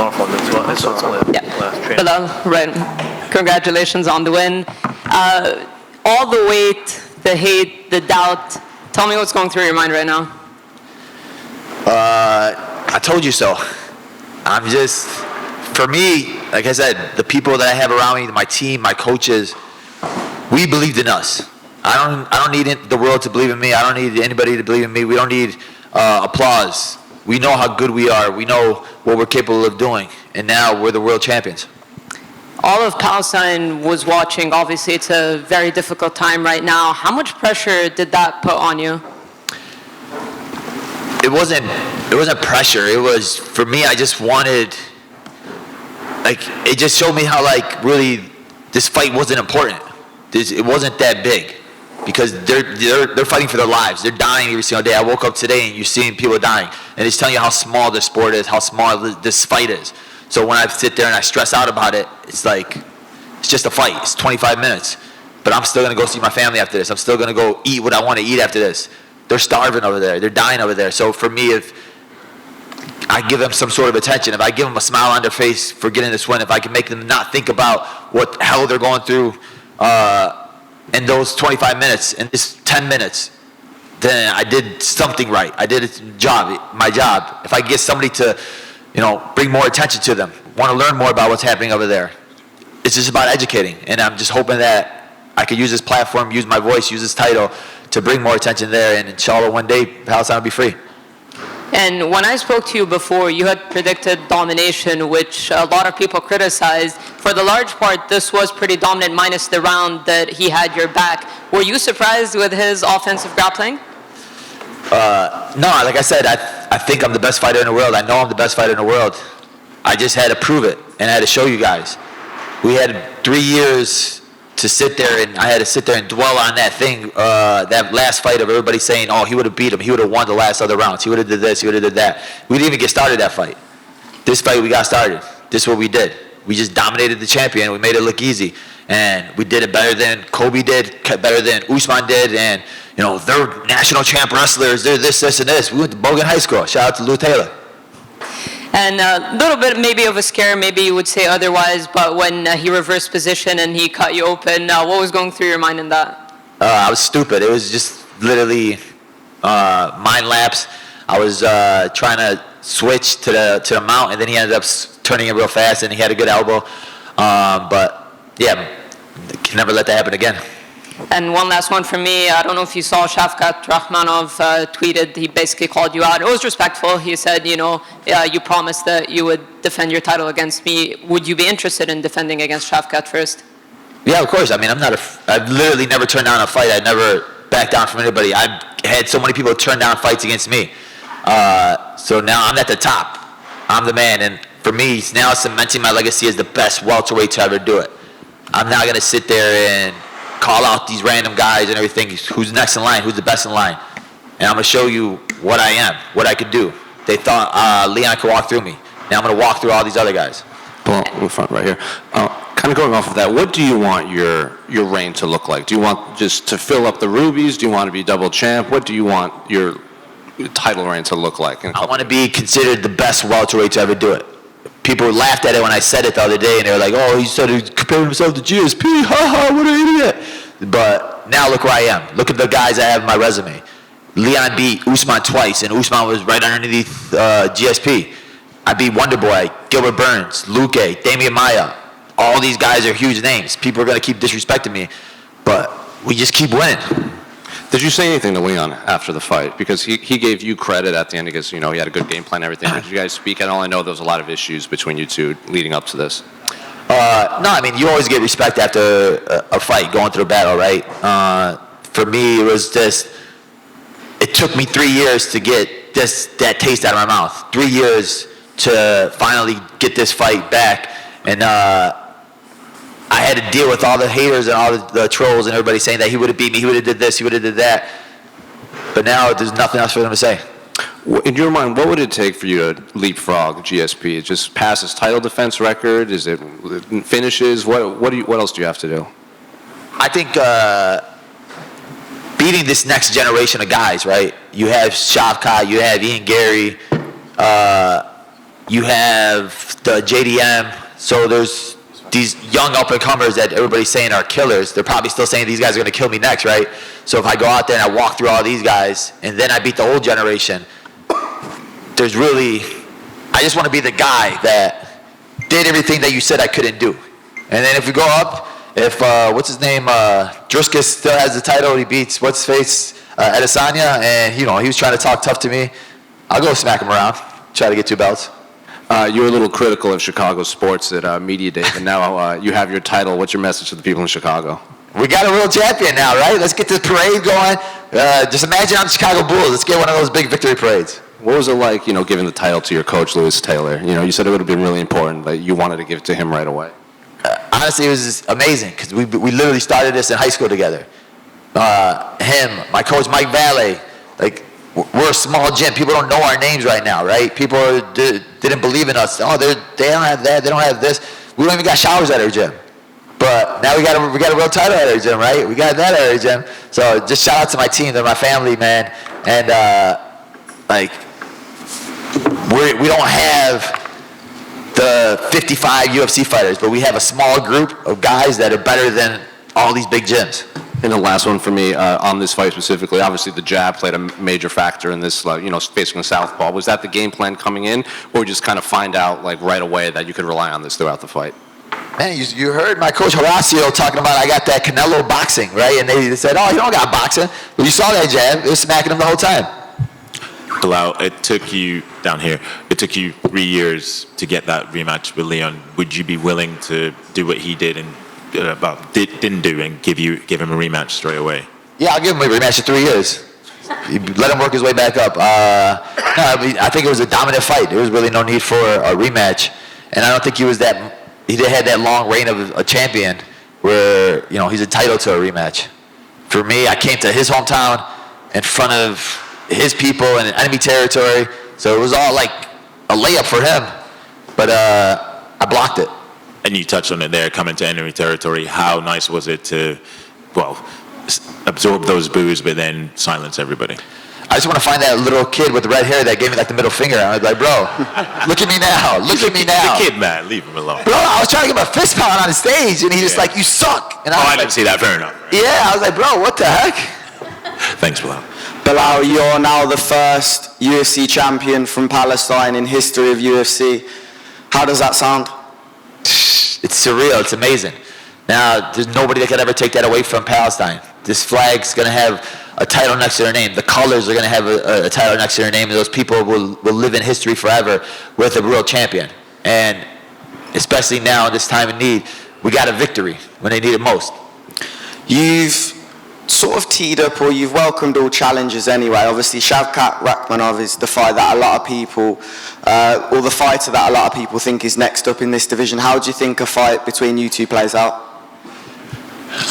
Norfolk. That's what Belal, right. Congratulations on the win. All the weight, the hate, the doubt. Tell me what's going through your mind right now. I told you so. I'm just, for me, like I said, the people that I have around me, my team, my coaches, we believed in us. I don't need the world to believe in me. I don't need anybody to believe in me. We don't need applause. We know how good we are. We know what we're capable of doing. And now we're the world champions. All of Palestine was watching. Obviously, it's a very difficult time right now. How much pressure did that put on you? It wasn't pressure. It was, for me, I just wanted, like, it just showed me how, like, really this fight wasn't important. It wasn't that big. Because they're fighting for their lives. They're dying every single day. I woke up today and you're seeing people dying. And it's telling you how small this sport is, how small this fight is. So when I sit there and I stress out about it, it's like, it's just a fight. It's 25 minutes. But I'm still going to go see my family after this. I'm still going to go eat what I want to eat after this. They're starving over there. They're dying over there. So for me, if I give them some sort of attention, if I give them a smile on their face for getting this win, if I can make them not think about what the hell they're going through, in those 25 minutes, in this 10 minutes, then I did something right. I did my job. If I get somebody to, bring more attention to them, want to learn more about what's happening over there, it's just about educating. And I'm just hoping that I could use this platform, use my voice, use this title to bring more attention there. And inshallah, one day, Palestine will be free. And when I spoke to you before, you had predicted domination, which a lot of people criticized. For the large part, this was pretty dominant, minus the round that he had your back. Were you surprised with his offensive grappling? No, like I said, I think I'm the best fighter in the world. I know I'm the best fighter in the world. I just had to prove it, and I had to show you guys. We had 3 years to sit there, and I had to sit there and dwell on that thing, that last fight of everybody saying, oh, he would have beat him. He would have won the last other rounds. He would have did this. He would have did that. We didn't even get started that fight. This fight, we got started. This is what we did. We just dominated the champion. We made it look easy. And we did it better than Kobe did, better than Usman did. And, they're national champ wrestlers. They're this, and this. We went to Bogan High School. Shout out to Lou Taylor. And a little bit maybe of a scare, maybe you would say otherwise, but when he reversed position and he cut you open, what was going through your mind in that? I was stupid. It was just literally mind lapse. I was trying to switch to the mount, and then he ended up turning it real fast, and he had a good elbow. But, yeah, can never let that happen again. And one last one from me. I don't know if you saw Shavkat Rahmanov tweeted. He basically called you out. It was respectful. He said, you promised that you would defend your title against me. Would you be interested in defending against Shavkat first? Yeah, of course. I mean, I've literally never turned down a fight. I never backed down from anybody. I've had so many people turn down fights against me. So now I'm at the top. I'm the man. And for me, now cementing my legacy as the best welterweight to ever do it. I'm not going to sit there and call out these random guys and everything, who's next in line, who's the best in line. And I'm going to show you what I am, what I could do. They thought Leon could walk through me. Now I'm going to walk through all these other guys. Well, in front right here. Kind of going off of that, what do you want your reign to look like? Do you want just to fill up the rubies? Do you want to be double champ? What do you want your title reign to look like? I want to be considered the best welterweight to ever do it. People laughed at it when I said it the other day, and they were like, oh, he said he compared himself to GSP. Ha ha, what an idiot. But now look where I am. Look at the guys I have in my resume. Leon beat Usman twice, and Usman was right underneath GSP. I beat Wonderboy, Gilbert Burns, Luque, Damian Maia. All these guys are huge names. People are going to keep disrespecting me, but we just keep winning. Did you say anything to Leon after the fight? Because he gave you credit at the end because, he had a good game plan and everything. Did you guys speak at all? I know there was a lot of issues between you two leading up to this. No, I mean, you always get respect after a fight, going through a battle, right? For me, it was just, it took me 3 years to get that taste out of my mouth. 3 years to finally get this fight back. And I had to deal with all the haters and all the trolls and everybody saying that he would have beat me, he would have did this, he would have did that. But now there's nothing else for them to say. In your mind, what would it take for you to leapfrog GSP? Just pass his title defense record? Is it finishes? What else do you have to do? I think beating this next generation of guys, right? You have Shavkat, you have Ian Gary, you have the JDM. So there's these young up-and-comers that everybody's saying are killers. They're probably still saying these guys are going to kill me next, right? So if I go out there and I walk through all these guys, and then I beat the old generation, there's really, I just want to be the guy that did everything that you said I couldn't do. And then if we go up, if, what's his name, Druskus still has the title, he beats what's-his-face, Adesanya, and, he was trying to talk tough to me, I'll go smack him around, try to get 2 belts. You were a little critical of Chicago sports at Media Day, but now you have your title. What's your message to the people in Chicago? We got a real champion now, right? Let's get this parade going. Just imagine I'm the Chicago Bulls. Let's get one of those big victory parades. What was it like, giving the title to your coach, Lewis Taylor? You said it would have been really important, but you wanted to give it to him right away. Honestly, it was amazing because we literally started this in high school together. Him, my coach, Mike Valle, we're a small gym. People don't know our names right now, right? People didn't believe in us. Oh, they don't have that. They don't have this. We don't even got showers at our gym. But now we got a real title at our gym, right? We got that at our gym. So just shout out to my team. They're my family, man. And we don't have the 55 UFC fighters, but we have a small group of guys that are better than all these big gyms. And the last one for me on this fight specifically, obviously the jab played a major factor in this, facing the southpaw. Was that the game plan coming in, or just kind of find out right away that you could rely on this throughout the fight? Man, you heard my coach Horacio talking about I got that Canelo boxing, right? And they said, oh, you don't got boxing. Well, you saw that jab. It was smacking him the whole time. Belal, it took you 3 years to get that rematch with Leon. Would you be willing to do what he did and didn't do and give him a rematch straight away? Yeah, I'll give him a rematch in 3 years. Let him work his way back up. I think it was a dominant fight. There was really no need for a rematch, and I don't think he had that long reign of a champion where he's entitled to a rematch. For me, I came to his hometown in front of his people in enemy territory, so it was all like a layup for him, but I blocked it. And you touched on it there, coming to enemy territory. How nice was it to, absorb those boos, but then silence everybody? I just want to find that little kid with the red hair that gave me the middle finger. I was like, bro, look at me now. Look at me now. The kid, man, leave him alone. Bro, I was trying to give him a fist pound on the stage, and he just you suck. And I didn't see that. Fair enough. Right? Yeah, I was like, bro, what the heck? Thanks, Belal. Belal, you're now the first UFC champion from Palestine in history of UFC. How does that sound? It's surreal. It's amazing. Now, there's nobody that could ever take that away from Palestine. This flag's going to have a title next to their name. The colors are going to have a title next to their name, and those people will live in history forever with a real champion. And especially now, in this time of need, we got a victory when they need it most. You've sort of teed up, or you've welcomed all challenges anyway. Obviously, Shavkat Rakhmonov is the fight that a lot of people, or the fighter that a lot of people think is next up in this division. How do you think a fight between you two plays out?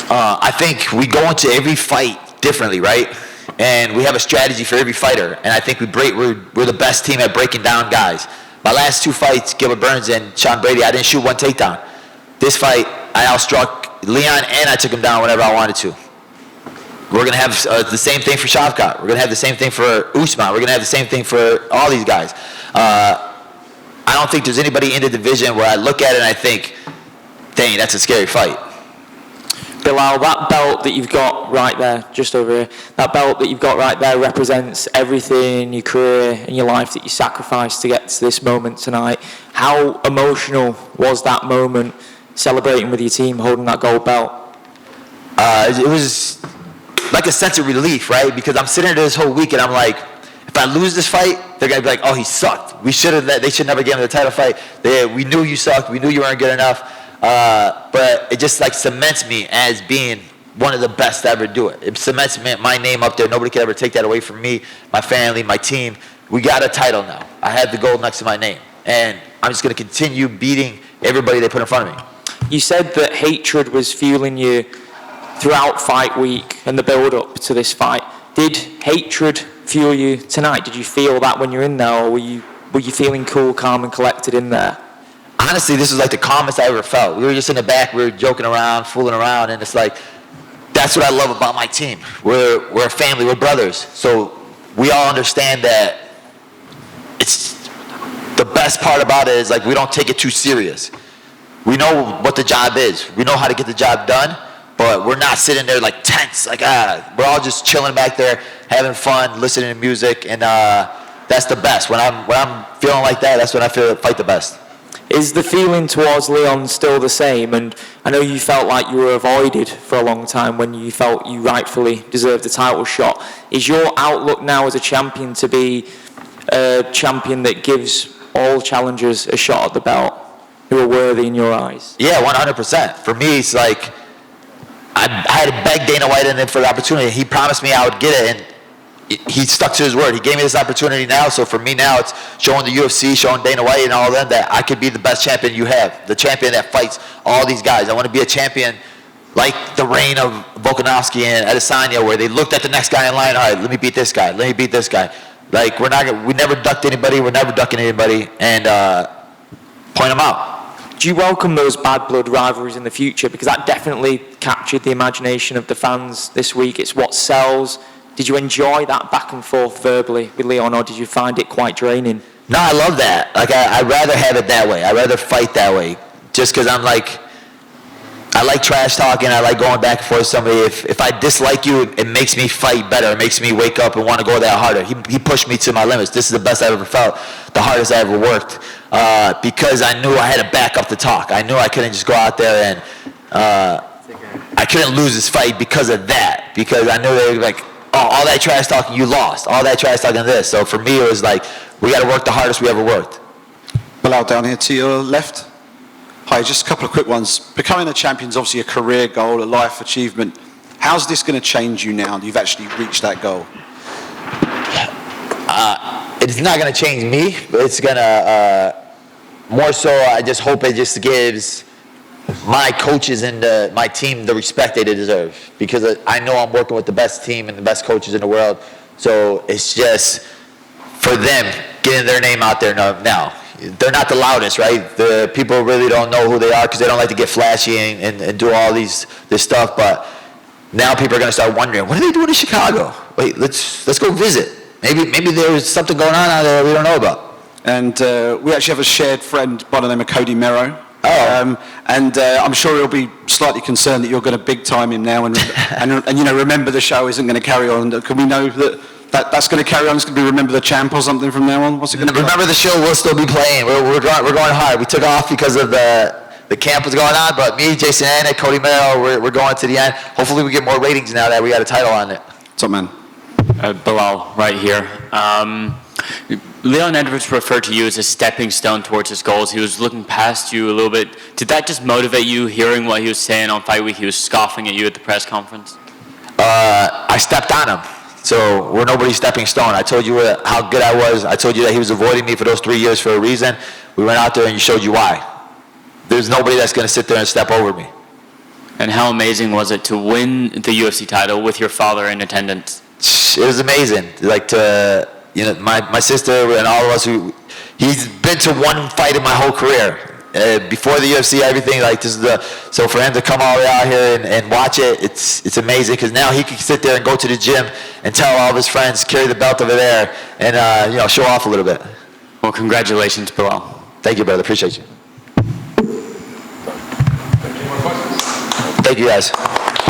I think we go into every fight differently, right? And we have a strategy for every fighter. And I think we're the best team at breaking down guys. My last 2 fights, Gilbert Burns and Sean Brady, I didn't shoot 1 takedown. This fight, I outstruck Leon and I took him down whenever I wanted to. We're going to have the same thing for Shavkat. We're going to have the same thing for Usman. We're going to have the same thing for all these guys. I don't think there's anybody in the division where I look at it and I think, dang, that's a scary fight. Belal, that belt that you've got right there, just over here, that belt that you've got right there represents everything in your career and your life that you sacrificed to get to this moment tonight. How emotional was that moment, celebrating with your team, holding that gold belt? It was like a sense of relief, right? Because I'm sitting there this whole week and I'm like, if I lose this fight, they're going to be like, oh, he sucked. They should never give him the title fight. We knew you sucked. We knew you weren't good enough. But it just cements me as being one of the best to ever do it. It cements my name up there. Nobody can ever take that away from me, my family, my team. We got a title now. I have the gold next to my name. And I'm just going to continue beating everybody they put in front of me. You said that hatred was fueling you throughout fight week and the build-up to this fight. Did hatred fuel you tonight? Did you feel that when you're in there, or were you feeling cool, calm, and collected in there? Honestly, this was the calmest I ever felt. We were just in the back, we were joking around, fooling around, and it's that's what I love about my team. We're a family, we're brothers. So we all understand that the best part about it is like we don't take it too serious. We know what the job is. We know how to get the job done, but we're not sitting there like tense. Like we're all just chilling back there, having fun, listening to music, and that's the best. When I'm feeling like that, that's when I fight the best. Is the feeling towards Leon still the same? And I know you felt like you were avoided for a long time when you felt you rightfully deserved the title shot. Is your outlook now as a champion to be a champion that gives all challengers a shot at the belt who are worthy in your eyes? Yeah, 100%. For me, it's like I had to beg Dana White in for the opportunity. He promised me I would get it, and he stuck to his word. He gave me this opportunity now, so for me now, it's showing the UFC, showing Dana White and all of them that I could be the best champion you have, the champion that fights all these guys. I want to be a champion like the reign of Volkanovski and Adesanya, where they looked at the next guy in line, all right, let me beat this guy, let me beat this guy. Like, we never ducked anybody, we're never ducking anybody, and point them out. Do you welcome those bad blood rivalries in the future? Because that definitely captured the imagination of the fans this week. It's what sells. Did you enjoy that back and forth verbally with Leon, or did you find it quite draining? No, I love that. Like, I'd rather have it that way. I'd rather fight that way. Just because I'm like, I like trash talking. I like going back and forth with somebody. If I dislike you, it makes me fight better. It makes me wake up and want to go that harder. He pushed me to my limits. This is the best I've ever felt, the hardest I ever worked, because I knew I had to back up the talk. I knew I couldn't just go out there and I couldn't lose this fight because of that. Because I knew they were like, oh, all that trash talking, you lost. All that trash talking, this. So for me, it was like, we got to work the hardest we ever worked. Belal, down here to your left. Hi, just a couple of quick ones. Becoming a champion is obviously a career goal, a life achievement. How's this going to change you now that you've actually reached that goal? It's not going to change me. It's going to, more so, I just hope it just gives my coaches and my team the respect they deserve, because I know I'm working with the best team and the best coaches in the world. So it's just for them getting their name out there now. They're not the loudest, right? The people really don't know who they are because they don't like to get flashy and do all this stuff. But now people are going to start wondering, what are they doing in Chicago? Wait, let's go visit. Maybe there's something going on out there we don't know about. And we actually have a shared friend by the name of Cody Merrow. Oh. And I'm sure he'll be slightly concerned that you're going to big time him now and you know, remember the show isn't going to carry on. Can we know that's going to carry on? It's going to be Remember the Champ or something from now on? What's it going to be? Remember the show will still be playing. We're going hard. We took off because of the camp was going on, but me, Jason and Cody Merrow, we're going to the end. Hopefully we get more ratings now that we got a title on it. What's up, man? Belal, right here. Leon Edwards referred to you as a stepping stone towards his goals. He was looking past you a little bit. Did that just motivate you, hearing what he was saying on fight week? He was scoffing at you at the press conference. I stepped on him. So we're nobody's stepping stone. I told you how good I was. I told you that he was avoiding me for those 3 years for a reason. We went out there and you showed you why. There's nobody that's going to sit there and step over me. And how amazing was it to win the UFC title with your father in attendance? It was amazing. Like, to, you know, my sister and all of us he's been to one fight in my whole career. Before the UFC, everything, like, this is so for him to come all the way out here and watch it, it's amazing, because now he can sit there and go to the gym and tell all of his friends, carry the belt over there, and you know, show off a little bit. Well, congratulations, Belal. Thank you, brother. Appreciate you. Thank you, guys.